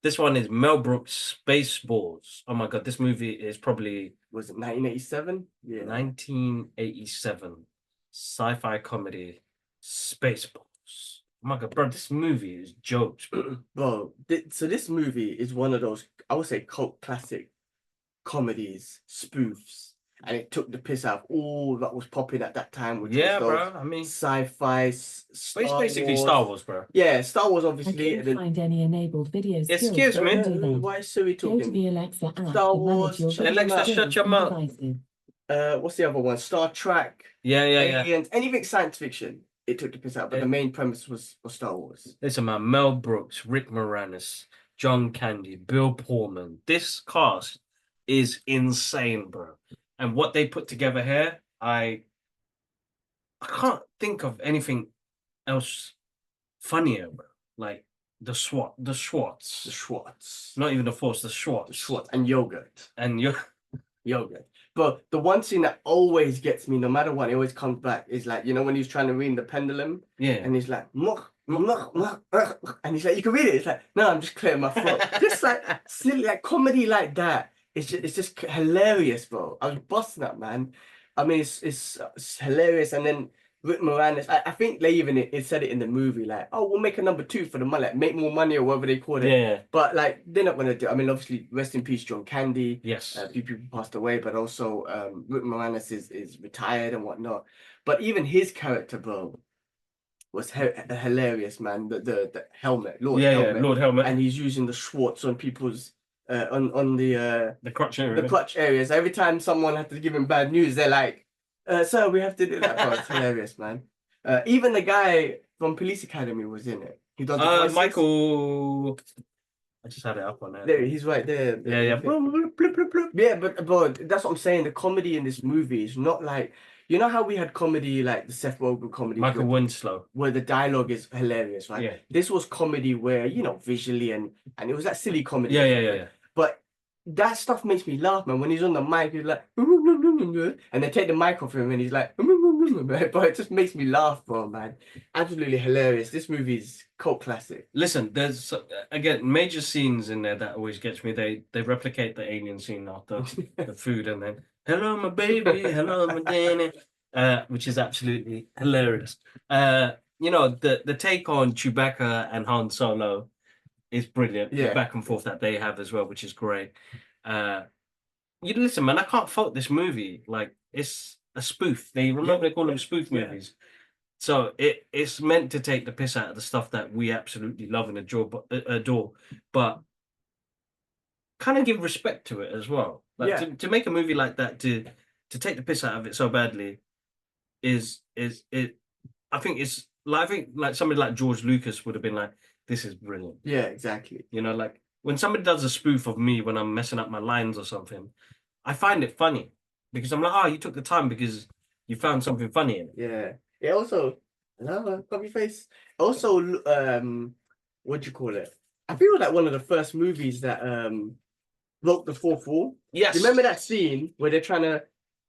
This one is Mel Brooks, Spaceballs. Oh my God, this movie is probably Was it 1987? Yeah. 1987 sci-fi comedy, Spaceballs. Oh my God, bro, this movie is jokes, bro. Bro, so this movie is one of those, I would say, cult classic comedies, spoofs, and it took the piss out of all that was popping at that time, which Yeah, was those bro. I mean, sci-fi, it's Star basically Wars. Star Wars, bro. Yeah, Star Wars, I obviously. couldn't find any enabled video skills. Excuse me? Don't do that. Why is Siri Go to talking? the Alexa app Star to manage Wars, your shut video your mouth. Alexa, shut skills your and mouth. devices. What's the other one? Star Trek, Yeah. Aliens, anything science fiction. It took the piss out, but the main premise was Star Wars. Listen, man, Mel Brooks, Rick Moranis, John Candy, Bill Pullman. This cast is insane, bro. And what they put together here, I can't think of anything else funnier, bro. Like the Schwartz. The Schwartz. Not even the Force, the Schwartz. The Schwartz. And yogurt. And you Yogurt. But the one scene that always gets me, no matter what, it always comes back, is like, you know, when he's trying to read the pendulum, yeah. and he's like, muck, muck, muck, and he's like, you can read it. It's like, no, I'm just clearing my throat. Just like silly, like comedy like that. It's just hilarious, bro. I was busting up, man. I mean, it's hilarious. And then Rick Moranis, I think they even it said it in the movie, like, oh, we'll make a number 2 for the money, like, make more money or whatever they call it. Yeah. But like, they're not gonna do. I mean, obviously, rest in peace, John Candy. Yes. A few people passed away, but also Rick Moranis is retired and whatnot. But even his character, bro, was hilarious, man. The helmet, Lord Helmet. Yeah, Lord Helmet. And he's using the Schwartz on people's on the crutch area. The clutch areas. Every time someone had to give him bad news, they're like, sir, we have to do that. Oh, it's hilarious, man. Even the guy from Police Academy was in it. He does the voices. Michael. I just had it up on there. There, he's right there. Yeah. Yeah, but that's what I'm saying. The comedy in this movie is not like, you know how we had comedy like the Seth Rogen comedy, Michael Winslow, where the dialogue is hilarious, right? Yeah. This was comedy where, you know, visually and it was that silly comedy. Yeah. But that stuff makes me laugh, man. When he's on the mic, he's like, and they take the mic off him, and he's like, but it just makes me laugh, bro, man. Absolutely hilarious. This movie is cult classic. Listen, there's again major scenes in there that always gets me. They replicate the alien scene after the food, and then hello, my baby, hello, my Danny, which is absolutely hilarious. You know, the take on Chewbacca and Han Solo is brilliant. Yeah. The back and forth that they have as well, which is great. You listen, man, I can't fault this movie. Like, it's a spoof. They call them spoof movies. So it's meant to take the piss out of the stuff that we absolutely love and adore, but kind of give respect to it as well. Like to make a movie like that, to take the piss out of it so badly is I think like somebody like George Lucas would have been like, this is brilliant. Yeah, exactly. You know, like when somebody does a spoof of me when I'm messing up my lines or something, I find it funny because I'm like, oh, you took the time because you found something funny in it. Yeah. It also, copy face. Also, what do you call it? I feel like one of the first movies that broke the fourth wall. Yes. Do you remember that scene where they're trying to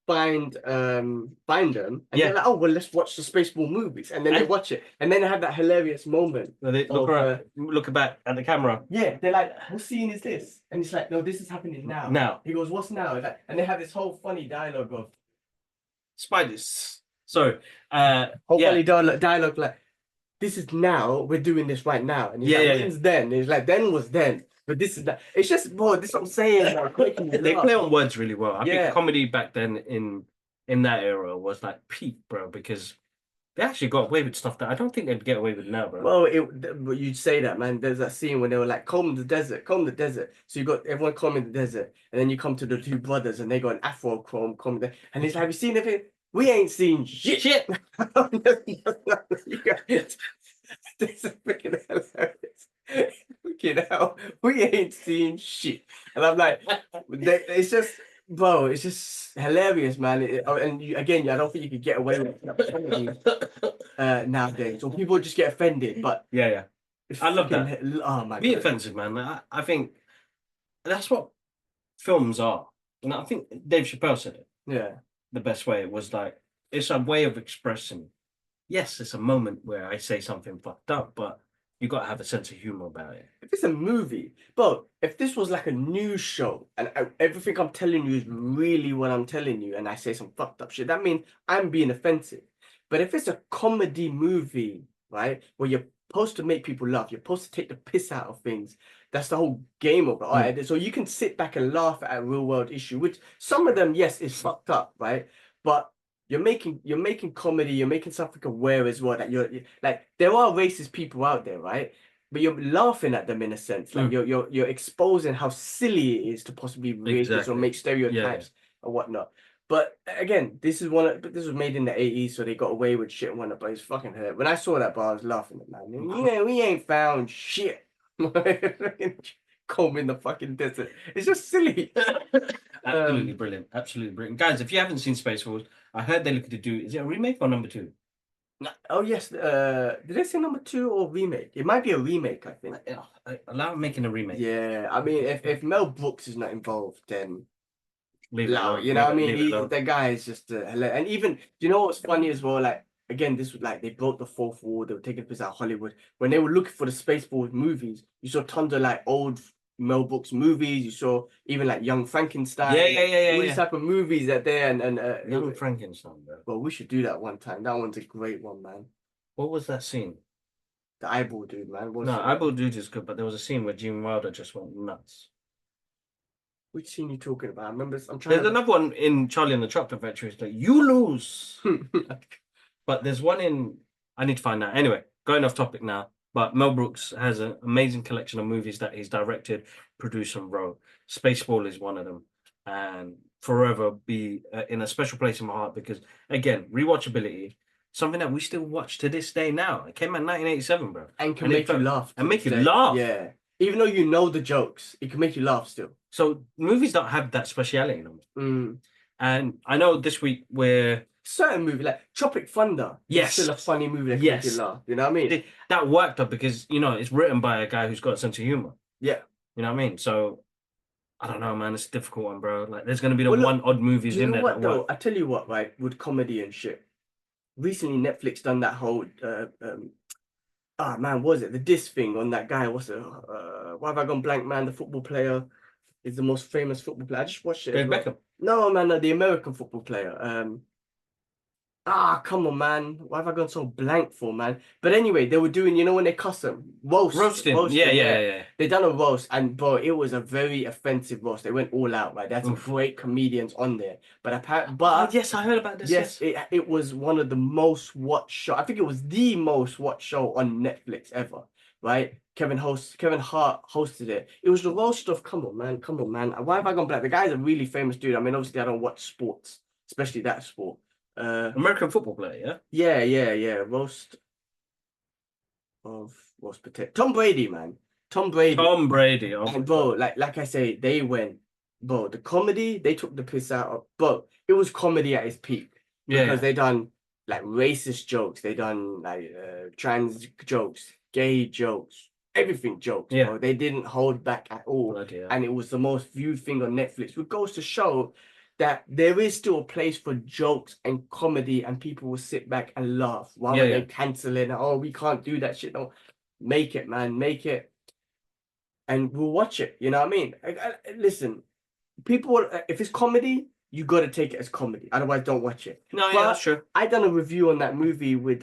find them, and they're like, oh well, let's watch the Spaceball movies, and then they watch it, and then they have that hilarious moment where they look back at the camera. Yeah, they're like, what scene is this? And it's like, no, this is happening now. Now he goes, what's now? Like, and they have this whole funny dialogue of spiders. So funny dialogue like, this is now, we're doing this right now, and he's like, when's then? And he's like, then was then. But this is that. It's just, bro, this is what I'm saying. They play on words really well. I think comedy back then in that era was like peak, bro, because they actually got away with stuff that I don't think they'd get away with now, bro. Well, you'd say that, man. There's that scene when they were like, comb the desert. So you got everyone combing the desert, and then you come to the two brothers, and they got an afro comb, and he's like, have you seen anything? We ain't seen shit. This is freaking hilarious. Fucking hell, we ain't seen shit. And I'm like, it's just, bro, it's just hilarious, man. Again, I don't think you could get away with it nowadays. So people just get offended, but yeah. I love that. Oh my God. Be offensive, man. I think that's what films are. And I think Dave Chappelle said it. Yeah. The best way was like, it's a way of expressing. Yes, it's a moment where I say something fucked up, but you got to have a sense of humor about it. If it's a movie, but if this was like a news show and everything I'm telling you is really what I'm telling you, and I say some fucked up shit, that means I'm being offensive. But if it's a comedy movie, right, where you're supposed to make people laugh, you're supposed to take the piss out of things. That's the whole game of it. All right, so you can sit back and laugh at a real world issue, which some of them, yes, is fucked up, right? But you're making comedy, you're making something aware as well that you're like there are racist people out there, right? But you're laughing at them in a sense, like you're exposing how silly it is to possibly be racist or make stereotypes or whatnot. But again, this was made in the 80s, so they got away with shit and whatnot, but it's fucking hurt. When I saw that bar, I was laughing at man. Yeah, we ain't found shit. Combing the fucking desert. It's just silly. Absolutely brilliant. Absolutely brilliant. Guys, if you haven't seen Spaceballs, I heard they're looking to do, is it a remake or number 2? Oh yes, did they say number 2 or remake? It might be a remake, I think. Allow making a remake. Yeah, I mean, if Mel Brooks is not involved, then leave it alone. you know what I mean? The guy is just hilarious. And even, you know what's funny as well? Like, again, this was like, they broke the fourth wall. They were taking piss out of Hollywood. When they were looking for the Spaceballs movies, you saw tons of like old Mel Brooks movies. You saw even like Young Frankenstein. All these type of movies that there and Young Frankenstein, bro. Well, we should do that one time. That one's a great one, man. What was that scene? The eyeball dude, man. Eyeball dude is good, but there was a scene where Gene Wilder just went nuts. Which scene you talking about? I remember. There's another one in Charlie and the Chocolate Factory. It's like, you lose. But there's one in. I need to find out. Anyway, going off topic now. But Mel Brooks has an amazing collection of movies that he's directed, produced, and wrote. Spaceball is one of them, and forever be in a special place in my heart because, again, rewatchability, something that we still watch to this day now. It came out in 1987, bro. And can make you laugh. And make you laugh. Yeah. Even though you know the jokes, it can make you laugh still. So movies don't have that speciality no more. And I know this week we're certain movie like Tropic Thunder. Yes, still a funny movie that makes you laugh. You know what I mean? That worked up because it's written by a guy who's got a sense of humor. Yeah, you know what I mean. So I don't know, man. It's a difficult one, bro. Like there's gonna be the one odd movies in there. What though? I tell you what, right? With comedy and shit. Recently, Netflix done that whole man, what was it? The diss thing on that guy. What's it? Why have I gone blank, man? The football player is the most famous football player. I just watched it. David Beckham. No, man, no, the American football player. Come on, man. Why have I gone so blank for, man? But anyway, they were doing, when they cuss them, roasting. Yeah. They done a roast, and bro, it was a very offensive roast. They went all out, right? They had some great comedians on there. But apparently, yes, I heard about this. Yes, it was one of the most watched show. I think it was the most watched show on Netflix ever, right? Kevin Hart hosted it. It was the roast of come on, man. Why have I gone black? The guy's a really famous dude. I mean, obviously, I don't watch sports, especially that sport. American football player, yeah? Yeah. Roast of roast potato. Tom Brady, man. Tom Brady. And bro, like I say, they went, bro, the comedy, they took the piss out of, bro, it was comedy at its peak. Because they done like racist jokes, they done like trans jokes, gay jokes, everything jokes, bro. They didn't hold back at all. And it was the most viewed thing on Netflix, which goes to show that there is still a place for jokes and comedy, and people will sit back and laugh rather than canceling. Oh, we can't do that shit. No, make it, man, make it, and we'll watch it. You know what I mean? Listen, people, if it's comedy, you got to take it as comedy. Otherwise, don't watch it. No, yeah, that's true. I done a review on that movie with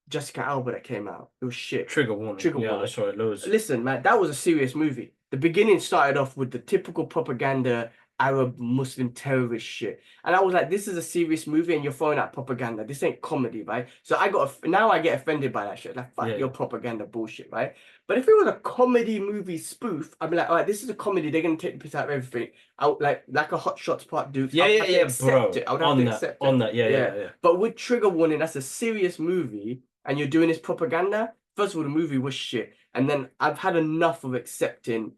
Jessica Alba that came out. It was shit. Trigger warning. I saw it. Listen, man, that was a serious movie. The beginning started off with the typical propaganda Arab Muslim terrorist shit, and I was like, this is a serious movie and you're throwing out propaganda. This ain't comedy, right? So now I get offended by that shit, like fuck your propaganda bullshit, right? But if it was a comedy movie spoof, I'd be like, all right, this is a comedy, they're gonna take the piss out of everything. Like a Hot Shots Part Duke. Bro. I would have to accept it. Yeah. But with Trigger Warning, that's a serious movie and you're doing this propaganda. First of all, the movie was shit, and then I've had enough of accepting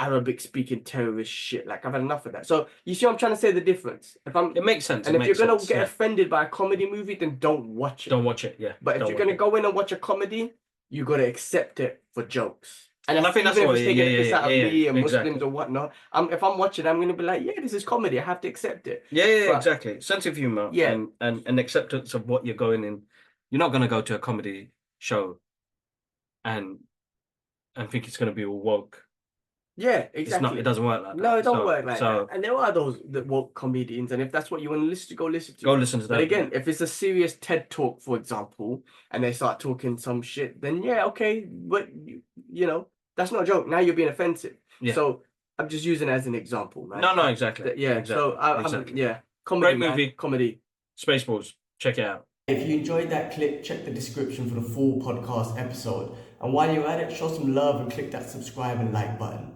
Arabic speaking terrorist shit. Like I've had enough of that. So you see what I'm trying to say, the difference. It makes sense. And if you're gonna get offended by a comedy movie, then don't watch it. Don't watch it, yeah. But if you're gonna go in and watch a comedy, you gotta accept it for jokes. And I think that's what taking this out of me and Muslims or whatnot. If I'm watching, I'm gonna be like, yeah, this is comedy. I have to accept it. Yeah, exactly. Sense of humor. Yeah. And acceptance of what you're going in. You're not gonna go to a comedy show and think it's going to be all woke. Yeah, It's not. exactly. It doesn't work like that. No, it don't So- work like so that. And there are those that woke comedians, and if that's what you want to listen to, go listen to. go listen to that. But again, if it's a serious TED talk, for example, and they start talking some shit, then yeah, okay, but you know, that's not a joke. Now you're being offensive. Yeah. So I'm just using it as an example, man. No, exactly. Yeah. Exactly. So Exactly. yeah, comedy, Great movie. man. Comedy. Spaceballs. Check it out. If you enjoyed that clip, check the description for the full podcast episode. And while you're at it, show some love and click that subscribe and like button.